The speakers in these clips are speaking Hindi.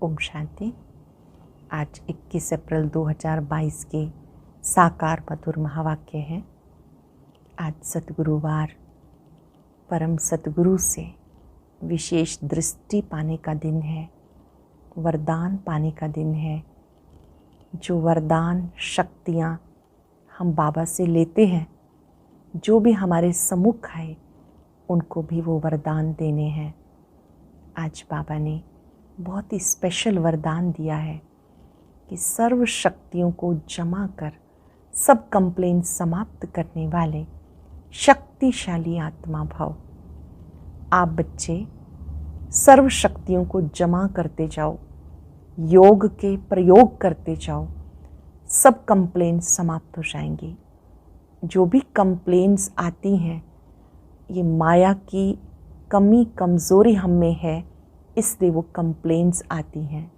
ओम शांति। आज 21 अप्रैल 2022 के साकार मधुर महावाक्य हैं। आज सतगुरुवार परम सतगुरु से विशेष दृष्टि पाने का दिन है, वरदान पाने का दिन है। जो वरदान शक्तियाँ हम बाबा से लेते हैं, जो भी हमारे सम्मुख आए उनको भी वो वरदान देने हैं। आज बाबा ने बहुत ही स्पेशल वरदान दिया है कि सर्व शक्तियों को जमा कर सब कंप्लेंट समाप्त करने वाले शक्तिशाली आत्मा भव। आप बच्चे सर्व शक्तियों को जमा करते जाओ, योग के प्रयोग करते जाओ, सब कंप्लेंट समाप्त हो जाएंगी। जो भी कंप्लेंट्स आती हैं, ये माया की कमी कमज़ोरी हम में है, इसलिए वो कंप्लेंट्स आती हैं।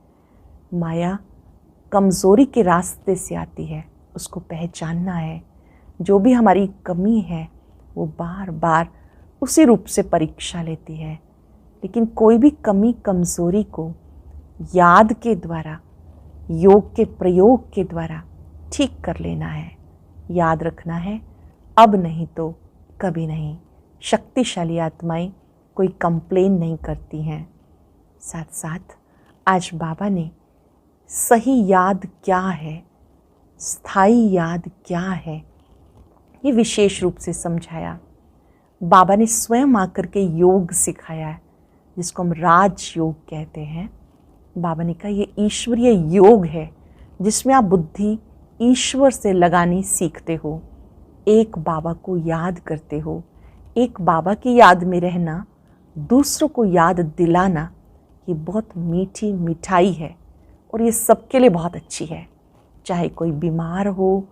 माया कमज़ोरी के रास्ते से आती है, उसको पहचानना है। जो भी हमारी कमी है वो बार बार उसी रूप से परीक्षा लेती है, लेकिन कोई भी कमी कमज़ोरी को याद के द्वारा, योग के प्रयोग के द्वारा ठीक कर लेना है। याद रखना है, अब नहीं तो कभी नहीं। शक्तिशाली आत्माएं कोई कंप्लेन नहीं करती हैं। साथ साथ आज बाबा ने सही याद क्या है, स्थायी याद क्या है, ये विशेष रूप से समझाया। बाबा ने स्वयं आकर के योग सिखाया है, जिसको हम राज योग कहते हैं। बाबा ने कहा ये ईश्वरीय योग है, जिसमें आप बुद्धि ईश्वर से लगानी सीखते हो, एक बाबा को याद करते हो। एक बाबा की याद में रहना, दूसरों को याद दिलाना, ये बहुत मीठी मिठाई है और ये सबके लिए बहुत अच्छी है। चाहे कोई बीमार हो,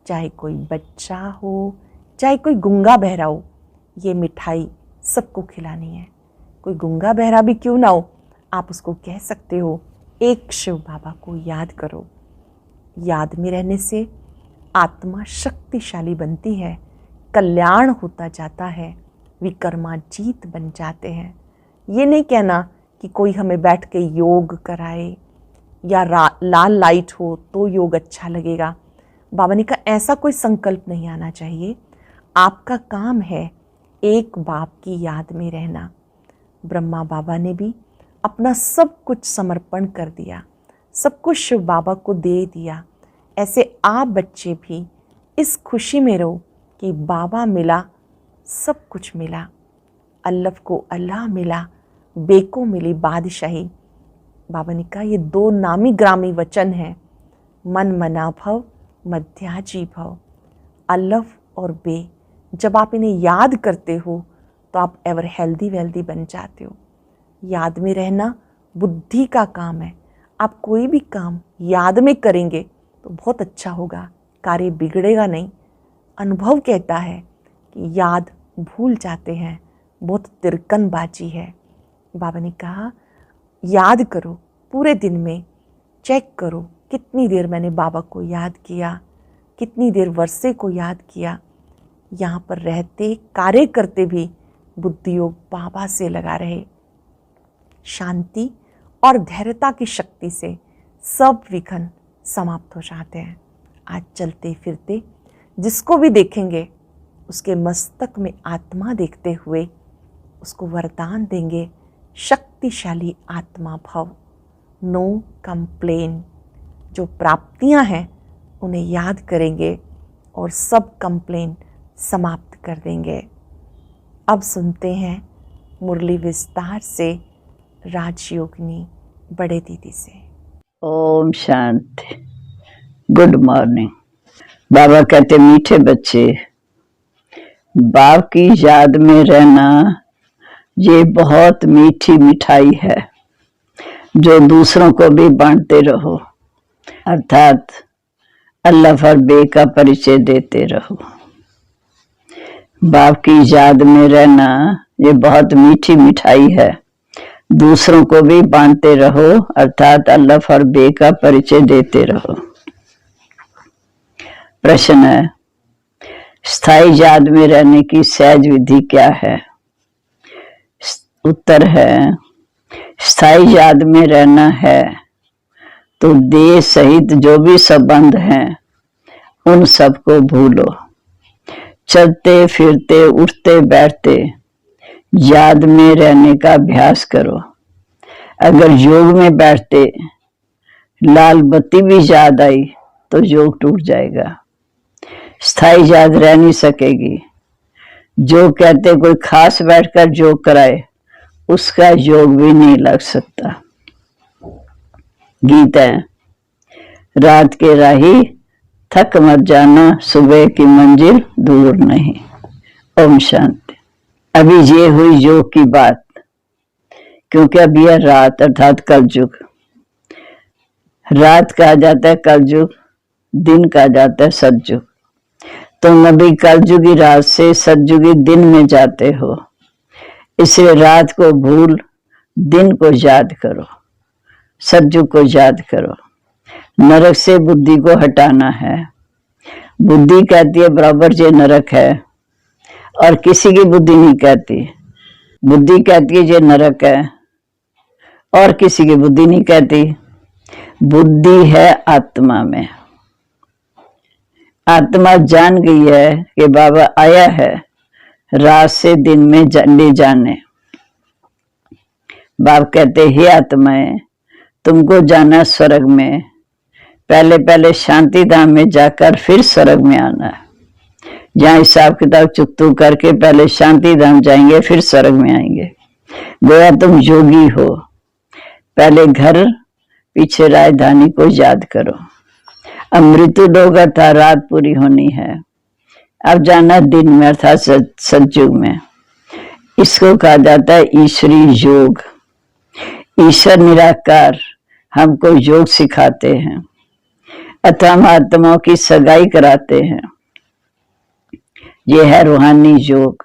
चाहे कोई बच्चा हो, चाहे कोई गूंगा बहरा हो, ये मिठाई सबको खिलानी है। कोई गूंगा बहरा भी क्यों ना हो, आप उसको कह सकते हो एक शिव बाबा को याद करो। याद में रहने से आत्मा शक्तिशाली बनती है, कल्याण होता जाता है, विकर्माजीत बन जाते हैं। ये नहीं कहना कि कोई हमें बैठ के योग कराए या लाल लाइट हो तो योग अच्छा लगेगा। बाबा ने कहा ऐसा कोई संकल्प नहीं आना चाहिए। आपका काम है एक बाप की याद में रहना। ब्रह्मा बाबा ने भी अपना सब कुछ समर्पण कर दिया, सब कुछ शिव बाबा को दे दिया। ऐसे आप बच्चे भी इस खुशी में रहो कि बाबा मिला, सब कुछ मिला। अल्लाह को अल्लाह मिला, बे को मिली बादशाही। बाबा ने कहा ये दो नामी ग्रामी वचन हैं, मन मना भव, मध्याजी भव। अल्लाह और बे, जब आप इन्हें याद करते हो तो आप एवर हेल्दी वेल्दी बन जाते हो। याद में रहना बुद्धि का काम है। आप कोई भी काम याद में करेंगे तो बहुत अच्छा होगा, कार्य बिगड़ेगा नहीं। अनुभव कहता है कि याद भूल जाते हैं, बहुत तिरकनबाजी है। बाबा ने कहा याद करो, पूरे दिन में चेक करो कितनी देर मैंने बाबा को याद किया, कितनी देर वर्षे को याद किया। यहाँ पर रहते कार्य करते भी बुद्धि योग बाबा से लगा रहे। शांति और धैर्यता की शक्ति से सब विघ्न समाप्त हो जाते हैं। आज चलते फिरते जिसको भी देखेंगे उसके मस्तक में आत्मा देखते हुए उसको वरदान देंगे, शक्तिशाली आत्मा भव, नो कंप्लेन। जो प्राप्तियां हैं उन्हें याद करेंगे और सब कंप्लेन समाप्त कर देंगे। अब सुनते हैं मुरली विस्तार से राजयोगिनी बड़े दीदी से। ओम शांति। Good morning. बाबा कहते मीठे बच्चे, बाप की याद में रहना ये बहुत मीठी मिठाई है, जो दूसरों को भी बांटते रहो, अर्थात अल्लाह फर बे का परिचय देते रहो। बाप की याद में रहना ये बहुत मीठी मिठाई है, दूसरों को भी बांटते रहो, अर्थात अल्लाह फर बे का परिचय देते रहो। प्रश्न है, स्थायी याद में रहने की सहज विधि क्या है? उत्तर है, स्थायी याद में रहना है तो देह सहित जो भी संबंध हैं उन सबको भूलो। चलते फिरते उठते बैठते याद में रहने का अभ्यास करो। अगर योग में बैठते लाल बत्ती भी याद आई तो योग टूट जाएगा, स्थायी याद रह नहीं सकेगी। जो कहते कोई खास बैठकर योग कराए उसका योग भी नहीं लग सकता। गीत है, रात के राही थक मत जाना, सुबह की मंजिल दूर नहीं। ओम शांति। अभी ये हुई योग की बात, क्योंकि अब यह रात अर्थात कलयुग। रात कहा जाता है कलयुग, दिन कहा जाता है सतयुग। तुम अभी कलयुगी रात से सतयुगी दिन में जाते हो, इसलिए रात को भूल दिन को याद करो, सतयुग को याद करो। नरक से बुद्धि को हटाना है। बुद्धि कहती है बराबर ये नरक है, और किसी की बुद्धि नहीं कहती। बुद्धि कहती है ये नरक है, और किसी की बुद्धि नहीं कहती। बुद्धि है आत्मा में। आत्मा जान गई है कि बाबा आया है रात से दिन में ले जाने। बाप कहते हे आत्माएं, तुमको जाना स्वर्ग में, पहले पहले शांति धाम में जाकर फिर स्वर्ग में आना है। जहाँ हिसाब किताब चुकतू करके पहले शांति धाम जाएंगे फिर स्वर्ग में आएंगे। गोया तुम योगी हो, पहले घर पीछे राजधानी को याद करो। अब मृत्यु लोग अर्थात रात पूरी होनी है, अब जाना दिन में अर्थात सतयुग में। इसको कहा जाता है ईश्वरी योग। ईश्वर निराकार हमको योग सिखाते हैं अथवा हम आत्माओं की सगाई कराते हैं। ये है रूहानी योग,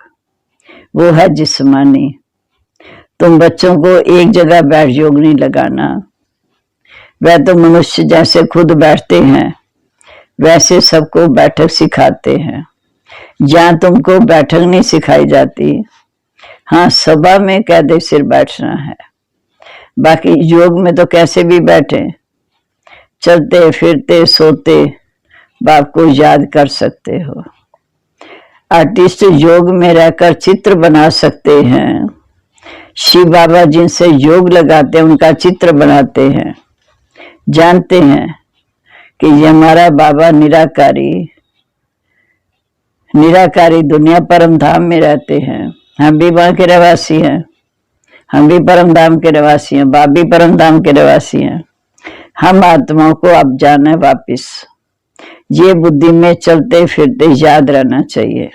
वो है जिस्मानी। तुम बच्चों को एक जगह बैठ योग नहीं लगाना। वह तो मनुष्य जैसे खुद बैठते हैं वैसे सबको बैठक सिखाते हैं। जहाँ तुमको बैठक नहीं सिखाई जाती, हाँ सभा में कैदे सिर बैठना है, बाकी योग में तो कैसे भी बैठे, चलते फिरते सोते बाप को याद कर सकते हो। आर्टिस्ट योग में रहकर चित्र बना सकते हैं। शिव बाबा जिनसे योग लगाते हैं उनका चित्र बनाते हैं। जानते हैं कि ये हमारा बाबा निराकारी दुनिया परम धाम में रहते हैं। हम भी वहां के रहवासी हैं, हम भी परम धाम के रहवासी हैं, बाप भी परम धाम के रहवासी हैं। हम आत्माओं को अब जाना है वापिस। ये बुद्धि में चलते फिरते याद रहना चाहिए।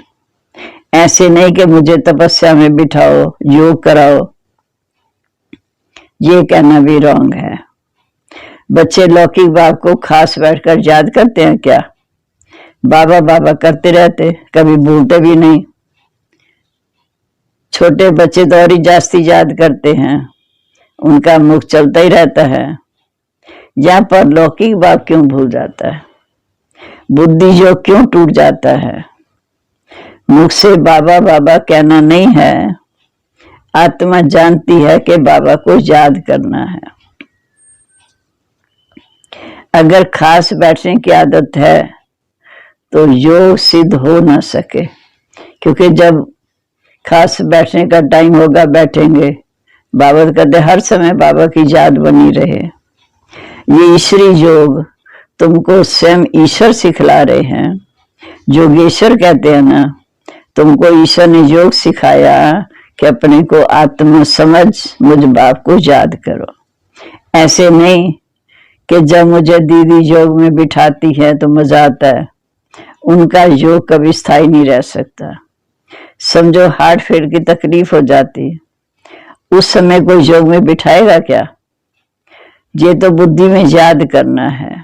ऐसे नहीं कि मुझे तपस्या में बिठाओ, योग कराओ, ये कहना भी रॉन्ग है। बच्चे लौकिक बाप को खास बैठकर याद करते हैं क्या? बाबा बाबा करते रहते, कभी भूलते भी नहीं। छोटे बच्चे तो और ही जास्ती याद करते हैं, उनका मुख चलता ही रहता है। यहाँ पर लौकिक बाप क्यों भूल जाता है? बुद्धि जो क्यों टूट जाता है? मुख से बाबा बाबा कहना नहीं है, आत्मा जानती है कि बाबा को याद करना है। अगर खास बैठने की आदत है तो योग सिद्ध हो ना सके, क्योंकि जब खास बैठने का टाइम होगा बैठेंगे। बाबा कहते हर समय बाबा की याद बनी रहे। ये ईश्वरी योग तुमको स्वयं ईश्वर सिखला रहे हैं। योगेश्वर कहते हैं ना, तुमको ईश्वर ने योग सिखाया कि अपने को आत्मा समझ मुझ बाप को याद करो। ऐसे नहीं कि जब मुझे दीदी योग में बिठाती है तो मजा आता है। उनका योग कभी स्थायी नहीं रह सकता। समझो हार्ट फेल की तकलीफ हो जाती, उस समय कोई योग में बिठाएगा क्या? ये तो बुद्धि में याद करना है।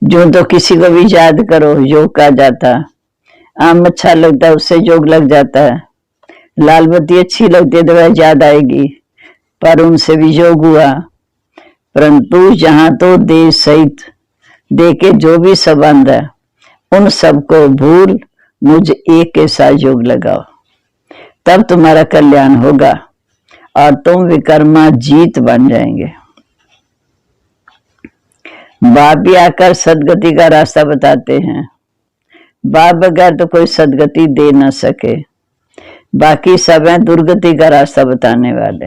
जो तो किसी को भी याद करो योग का जाता। आम अच्छा लगता है उससे योग लग जाता है। लाल बत्ती अच्छी लगती है तो वह याद आएगी, पर उनसे भी योग हुआ। परंतु जहां तो देह सहित देह के जो भी संबंध है उन सबको भूल मुझ एक के साथ योग लगाओ, तब तुम्हारा कल्याण होगा। और तुम विकर्मा जीत बन जाएंगे। बाप भी आकर सदगति का रास्ता बताते हैं। बाप बगैर तो कोई सदगति दे न सके, बाकी सब है दुर्गति का रास्ता बताने वाले।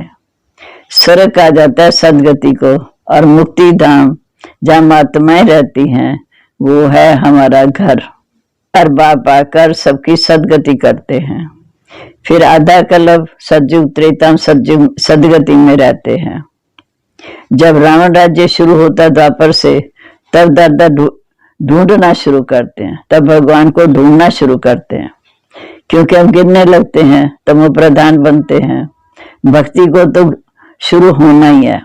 स्वर्ग कहा जाता है सदगति को, और मुक्ति धाम जहाँ आत्माएं रहती हैं वो है हमारा घर। और बाप आकर सबकी सदगति करते हैं। फिर आधा कल्प सतयुग त्रेता सतयुग सदगति में रहते हैं। जब रावण राज्य शुरू होता द्वापर से, तब दर दर ढूंढना शुरू करते हैं, तब भगवान को ढूंढना शुरू करते हैं, क्योंकि हम गिरने लगते हैं तब वो प्रधान बनते हैं। भक्ति को तो शुरू होना ही है।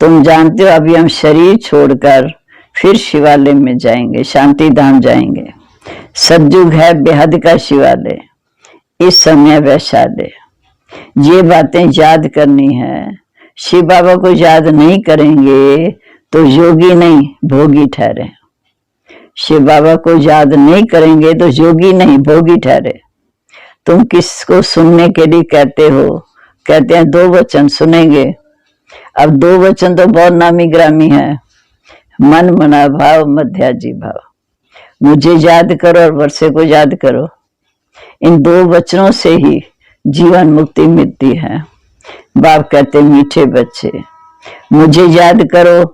तुम जानते हो अभी हम शरीर छोड़कर फिर शिवालय में जाएंगे, शांति धाम जाएंगे। सतयुग है बेहद का शिवालय, इस समय वैशाल्य। ये बातें याद करनी है। शिव बाबा को याद नहीं करेंगे तो योगी नहीं भोगी ठहरे। शिव बाबा को याद नहीं करेंगे तो योगी नहीं भोगी ठहरे। तुम किसको सुनने के लिए कहते हो? कहते हैं 2 वचन सुनेंगे। अब 2 वचन तो बहुत नामी ग्रामी है। मन मना भाव मध्याजी भाव। मुझे याद करो और वर्षे को याद करो। इन 2 वचनों से ही जीवन मुक्ति मिलती है। बाप कहते मीठे बच्चे, मुझे याद करो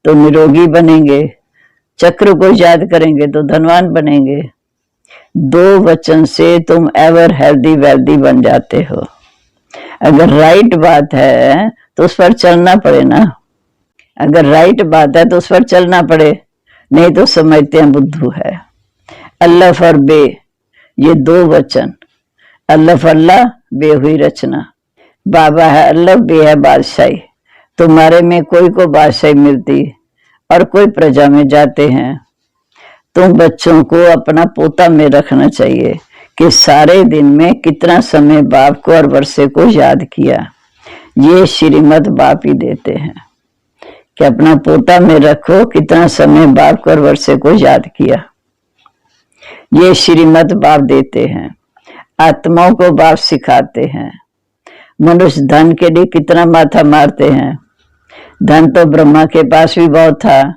तो निरोगी बनेंगे, चक्र को याद करेंगे तो धनवान बनेंगे। 2 वचन से तुम एवर हेल्दी वेल्दी बन जाते हो। अगर राइट बात है तो उस पर चलना पड़े ना। अगर राइट बात है तो उस पर चलना पड़े, नहीं तो समझते हैं बुद्धू है। अल्लाह और बे, ये 2 वचन। अल्लाह अल्लाह, बे हुई रचना। बाबा है अल्लाह, बे है बादशाही। तुम्हारे में कोई को बादशाही मिलती और कोई प्रजा में जाते हैं। तुम बच्चों को अपना पोता में रखना चाहिए कि सारे दिन में कितना समय बाप को और वर्षे को याद किया। ये श्रीमत बाप ही देते हैं कि अपना पोता में रखो, कितना समय बाप को और वर्षे को याद किया। ये श्रीमत बाप देते हैं। आत्माओं को बाप सिखाते हैं। मनुष्य धन के लिए कितना माथा मारते हैं। धन तो ब्रह्मा के पास भी बहुत था।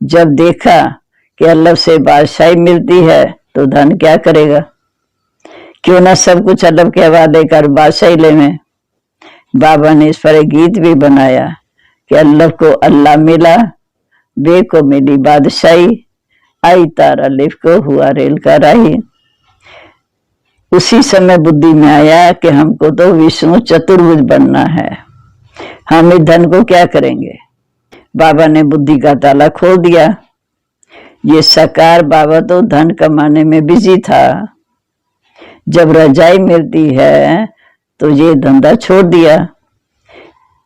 जब देखा कि अल्लाह से बादशाही मिलती है तो धन क्या करेगा? क्यों ना सब कुछ अल्लाह के हवाले कर बादशाही ले में। बाबा ने इस पर एक गीत भी बनाया कि अल्लाह को अल्लाह मिला, बे को मिली बादशाही, आई तारा लिफ को हुआ रेल का राही। उसी समय बुद्धि में आया कि हमको तो विष्णु चतुर्भुज बनना है, हम इस धन को क्या करेंगे? बाबा ने बुद्धि का ताला खोल दिया। ये साकार बाबा तो धन कमाने में बिजी था। जब रजाई मिलती है तो ये धंधा छोड़ दिया।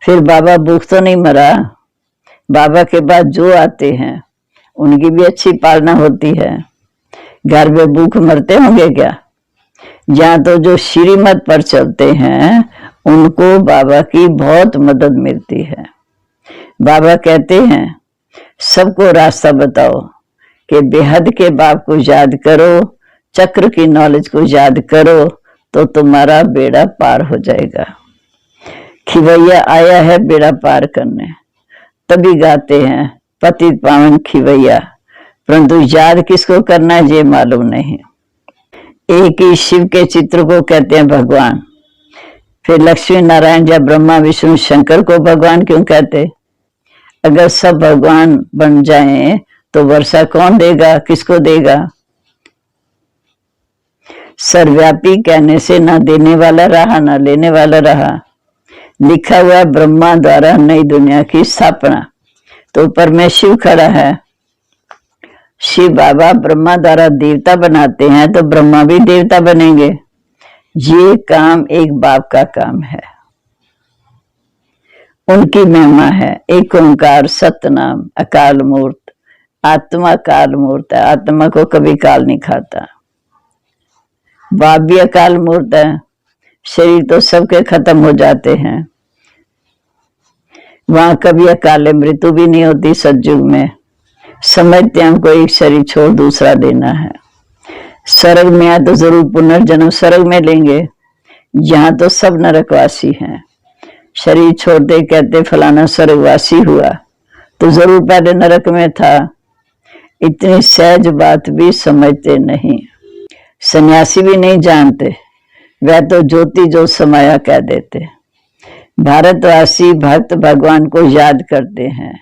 फिर बाबा भूख तो नहीं मरा। बाबा के बाद जो आते हैं उनकी भी अच्छी पालना होती है। घर में भूख मरते होंगे क्या? यहाँ तो जो श्रीमत पर चलते हैं उनको बाबा की बहुत मदद मिलती है। बाबा कहते हैं सबको रास्ता बताओ कि बेहद के बाप को याद करो, चक्र की नॉलेज को याद करो तो तुम्हारा बेड़ा पार हो जाएगा। खिवैया आया है बेड़ा पार करने, तभी गाते हैं पतित पावन खिवैया, परंतु याद किसको करना है ये मालूम नहीं। एक ही शिव के चित्र को कहते हैं भगवान। फिर लक्ष्मी नारायण या ब्रह्मा विष्णु शंकर को भगवान क्यों कहते? अगर सब भगवान बन जाएं तो वर्षा कौन देगा, किसको देगा? सर्वव्यापी कहने से ना देने वाला रहा ना लेने वाला रहा। लिखा हुआ है ब्रह्मा द्वारा नई दुनिया की स्थापना, तो ऊपर में शिव खड़ा है। शिव बाबा ब्रह्मा द्वारा देवता बनाते हैं तो ब्रह्मा भी देवता बनेंगे। ये काम एक बाप का काम है, उनकी महिमा है। एक ओंकार सतनाम अकाल मूर्त। आत्मा काल मूर्त है, आत्मा को कभी काल नहीं खाता। बाप भी अकाल मूर्त है। शरीर तो सबके खत्म हो जाते हैं। वहां कभी अकाले मृत्यु भी नहीं होती। सतयुग में समझते हमको एक शरीर छोड़ दूसरा देना है। स्वर्ग में आए तो जरूर पुनर्जन्म स्वर्ग में लेंगे, यहाँ तो सब नरकवासी हैं। शरीर छोड़ते कहते फलाना स्वर्गवासी हुआ, तो जरूर पहले नरक में था। इतनी सहज बात भी समझते नहीं। सन्यासी भी नहीं जानते, वह तो ज्योति जो समाया कह देते। भारतवासी भक्त भगवान को याद करते हैं।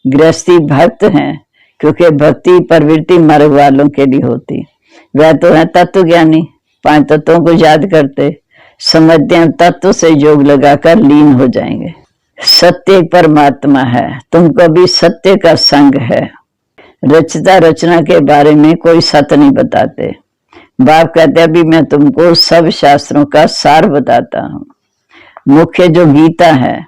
गृहस्थी भक्त हैं, क्योंकि भक्ति प्रवृत्ति मार्ग वालों के लिए होती। वह तो है तत्व ज्ञानी, 5 तत्वों को याद करते, समझते हैं तत्व से योग लगाकर लीन हो जाएंगे। सत्य परमात्मा है, तुमको भी सत्य का संग है। रचता रचना के बारे में कोई सत्य नहीं बताते। बाप कहते अभी मैं तुमको सब शास्त्रों का सार बताता हूँ। मुख्य जो गीता है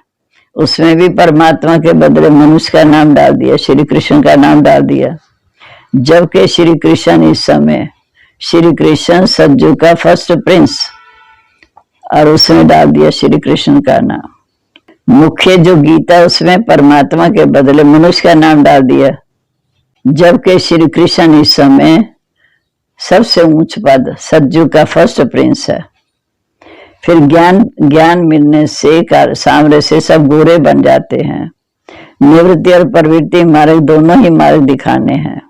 उसमें भी परमात्मा के बदले मनुष्य का नाम डाल दिया, श्री कृष्ण का नाम डाल दिया। जबकि श्री कृष्ण इस समय श्री कृष्ण सज्जू का फर्स्ट प्रिंस, और उसमें डाल दिया श्री कृष्ण का नाम। मुख्य जो गीता उसमें परमात्मा के बदले मनुष्य का नाम डाल दिया, जबकि श्री कृष्ण इस समय सबसे ऊंच पद सज्जू का फर्स्ट प्रिंस है। फिर ज्ञान मिलने से सामने से सब गोरे बन जाते हैं। निवृत्ति और प्रवृत्ति मार्ग दोनों ही मार्ग दिखाने हैं।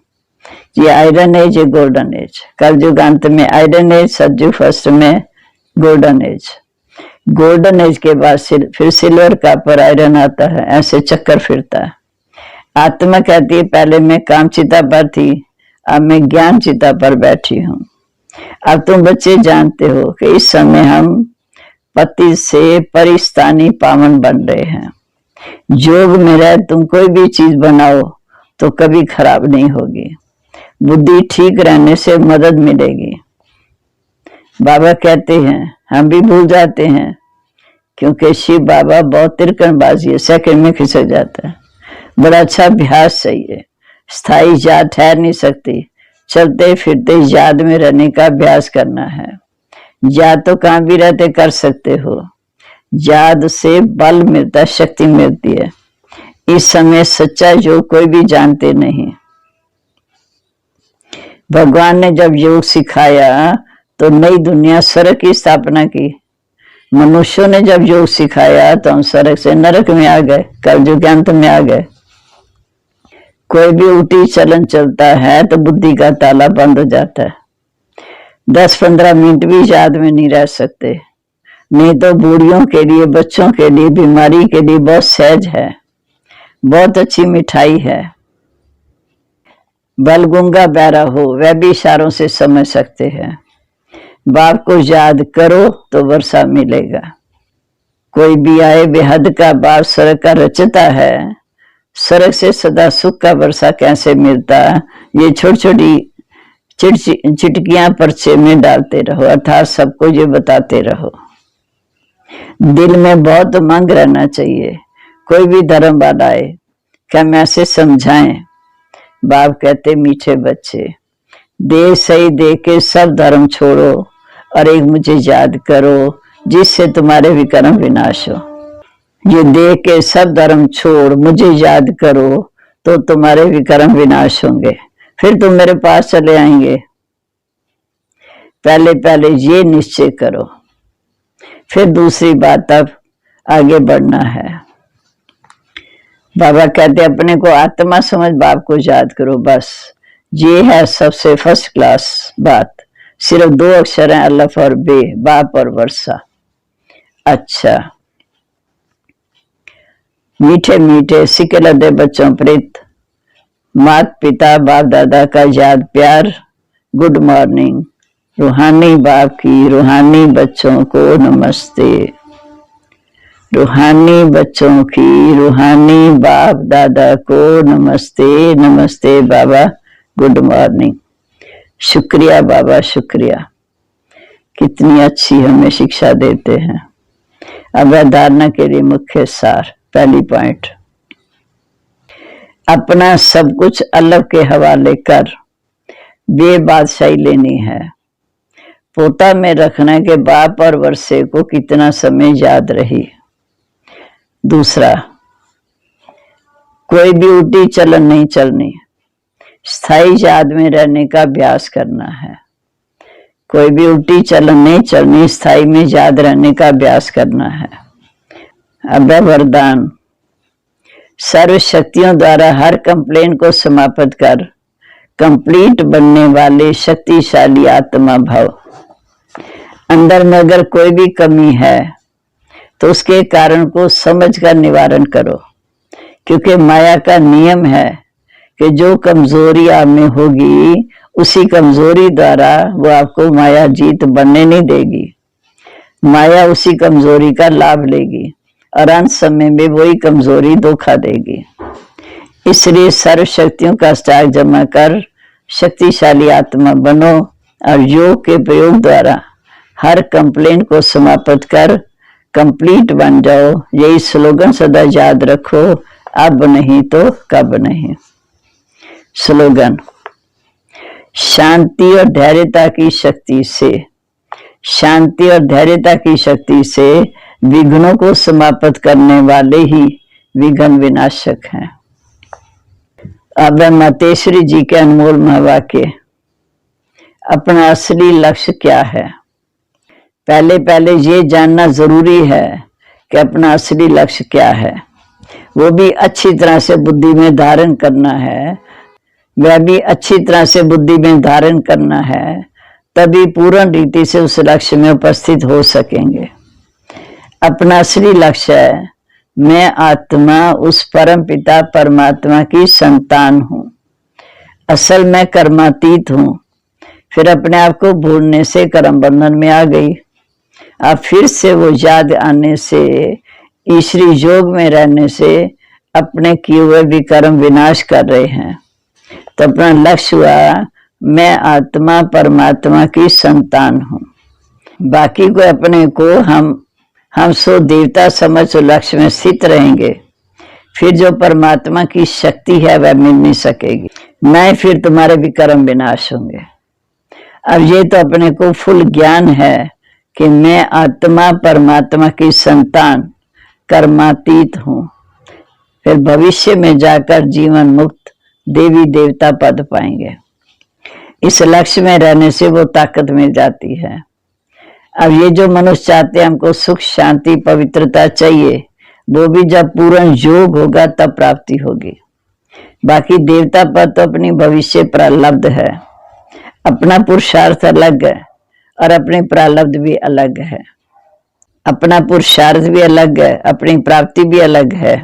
ये आयरन एज, ये गोल्डन एज। कल युगांत में आयरन एज, सज्जू फर्स्ट में गोल्डन एज। गोल्डन एज के बाद फिर सिल्वर कॉपर आयरन आता है, ऐसे चक्कर फिरता है। आत्मा कहती है पहले मैं काम चिता पर थी, अब मैं ज्ञान चिता पर बैठी हूँ। अब तुम बच्चे जानते हो कि इस समय हम पति से परिस्तानी पावन बन रहे हैं। योग में रह तुम कोई भी चीज बनाओ तो कभी खराब नहीं होगी। बुद्धि ठीक रहने से मदद मिलेगी। बाबा कहते हैं, हम भी भूल जाते हैं, क्योंकि शिव बाबा बहुत तिरकनबाजी है, सेकंड में खिसक जाता है। बड़ा अच्छा अभ्यास चाहिए। स्थायी याद ठहर नहीं सकती, चलते फिरते याद में रहने का अभ्यास करना है। याद तो कहाँ भी रहते कर सकते हो। याद से बल मिलता, शक्ति मिलती है। इस समय सच्चा योग कोई भी जानते नहीं। भगवान ने जब योग सिखाया तो नई दुनिया स्वर्ग की स्थापना की। मनुष्यों ने जब योग सिखाया तो हम स्वर्ग से नरक में आ गए, कलयुग के अंत में आ गए। कोई भी उल्टी चलन चलता है तो बुद्धि का ताला बंद हो जाता है। 10-15 मिनट भी याद में नहीं रह सकते। नहीं तो बूढ़ियों के लिए, बच्चों के लिए, बीमारी के लिए बहुत सहज है, बहुत अच्छी मिठाई है। बलगुंगा बहरा हो वह भी इशारों से समझ सकते हैं। बाप को याद करो तो वर्षा मिलेगा। कोई भी आए बेहद का बाप स्वर्ग का रचता है। स्वर्ग से सदा सुख का वर्षा कैसे मिलता, ये छोटी छोटी चिटकियां पर्चे में डालते रहो, अर्थात सबको ये बताते रहो। दिल में बहुत मंग रहना चाहिए। कोई भी धर्म वाला आए क्या मैं ऐसे समझाएं। बाप कहते मीठे बच्चे, दे सही दे के सब धर्म छोड़ो और एक मुझे याद करो जिससे तुम्हारे विक्रम विनाश हो। ये दे के सब धर्म छोड़ मुझे याद करो तो तुम्हारे विक्रम विनाश होंगे, फिर तुम मेरे पास चले आएंगे। पहले पहले ये निश्चय करो, फिर दूसरी बात अब आगे बढ़ना है। बाबा कहते अपने को आत्मा समझ बाप को याद करो, बस ये है सबसे फर्स्ट क्लास बात। सिर्फ 2 अक्षर हैं, अल्लाह और बे, बाप और वर्षा। अच्छा, मीठे मीठे सिके लदे बच्चों प्रीत, माता पिता बाप दादा का याद प्यार, गुड मॉर्निंग। रूहानी बाप की रूहानी बच्चों को नमस्ते। रूहानी बच्चों की रूहानी बाप दादा को नमस्ते। नमस्ते बाबा, गुड मॉर्निंग। शुक्रिया बाबा, शुक्रिया। कितनी अच्छी हमें शिक्षा देते हैं। अब धारणा के लिए मुख्य सार, पहली पॉइंट, अपना सब कुछ अल्लाह के हवाले कर बेबादशाही लेनी है। पोता में रखने के बाप और वर्षे को कितना समय याद रही। दूसरा, कोई भी उल्टी चलन नहीं चलनी, स्थायी याद में रहने का अभ्यास करना है। कोई भी उल्टी चलन नहीं चलनी, स्थाई में याद रहने का अभ्यास करना है। अभय वरदान, सर्व शक्तियों द्वारा हर कंप्लेन को समाप्त कर कंप्लीट बनने वाले शक्तिशाली आत्मा भव। अंदर में अगर कोई भी कमी है तो उसके कारण को समझकर निवारण करो, क्योंकि माया का नियम है कि जो कमजोरी आप में होगी उसी कमजोरी द्वारा वो आपको माया जीत बनने नहीं देगी। माया उसी कमजोरी का लाभ लेगी और अंत समय में वही कमजोरी धोखा देगी। इसलिए सर्व शक्तियों का स्टॉक जमा कर शक्तिशाली आत्मा बनो और योग के प्रयोग द्वारा हर कंप्लेन को समाप्त कर कंप्लीट बन जाओ। यही स्लोगन सदा याद रखो, अब नहीं तो कब नहीं। स्लोगन, शांति और धैर्यता की शक्ति से, शांति और धैर्यता की शक्ति से विघ्नों को समाप्त करने वाले ही विघ्न विनाशक हैं। अब मातेश्वरी जी के अनमोल महावाक्य, अपना असली लक्ष्य क्या है। पहले ये जानना जरूरी है कि अपना असली लक्ष्य क्या है, वो भी अच्छी तरह से बुद्धि में धारण करना है। वह भी अच्छी तरह से बुद्धि में धारण करना है, तभी पूर्ण रीति से उस लक्ष्य में उपस्थित हो सकेंगे। अपना असली लक्ष्य है, मैं आत्मा उस परम पिता परमात्मा की संतान हूं। असल में कर्मातीत हूं। फिर अपने आप को भूलने से कर्म बंधन में आ गई। अब फिर से वो याद आने से, ईश्वरी योग में रहने से अपने किए हुए विकर्म विनाश कर रहे हैं। तो अपना लक्ष्य हुआ, मैं आत्मा परमात्मा की संतान हूं। बाकी को अपने को हम सो देवता समझ लक्ष्य में स्थित रहेंगे, फिर जो परमात्मा की शक्ति है वह मिल नहीं सकेगी, नहीं फिर तुम्हारे विकर्म विनाश होंगे। अब ये तो अपने को फुल ज्ञान है कि मैं आत्मा परमात्मा की संतान कर्मातीत हूं। फिर भविष्य में जाकर जीवन मुक्त देवी देवता पद पाएंगे। इस लक्ष्य में रहने से वो ताकत मिल जाती है। अब ये जो मनुष्य चाहते हैं हमको सुख शांति पवित्रता चाहिए, वो भी जब पूर्ण योग होगा तब प्राप्ति होगी। बाकी देवता पद तो अपनी भविष्य प्रारब्ध है, अपना पुरुषार्थ अलग है और अपनी प्रारब्ध भी अलग है। अपना पुरुषार्थ भी अलग है, अपनी प्राप्ति भी अलग है।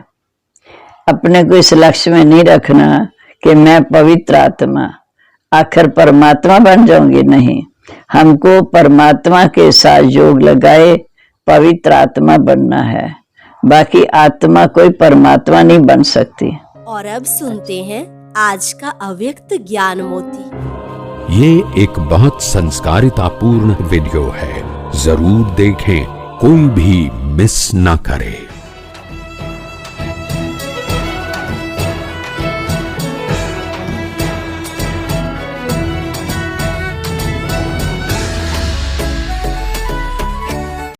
अपने को इस लक्ष्य में नहीं रखना कि मैं पवित्र आत्मा आखिर परमात्मा बन जाऊंगी, नहीं। हमको परमात्मा के साथ योग लगाए पवित्र आत्मा बनना है। बाकी आत्मा कोई परमात्मा नहीं बन सकती। और अब सुनते हैं आज का अव्यक्त ज्ञान मोती। ये एक बहुत संस्कारितापूर्ण वीडियो है, जरूर देखें, कोई भी मिस ना करे।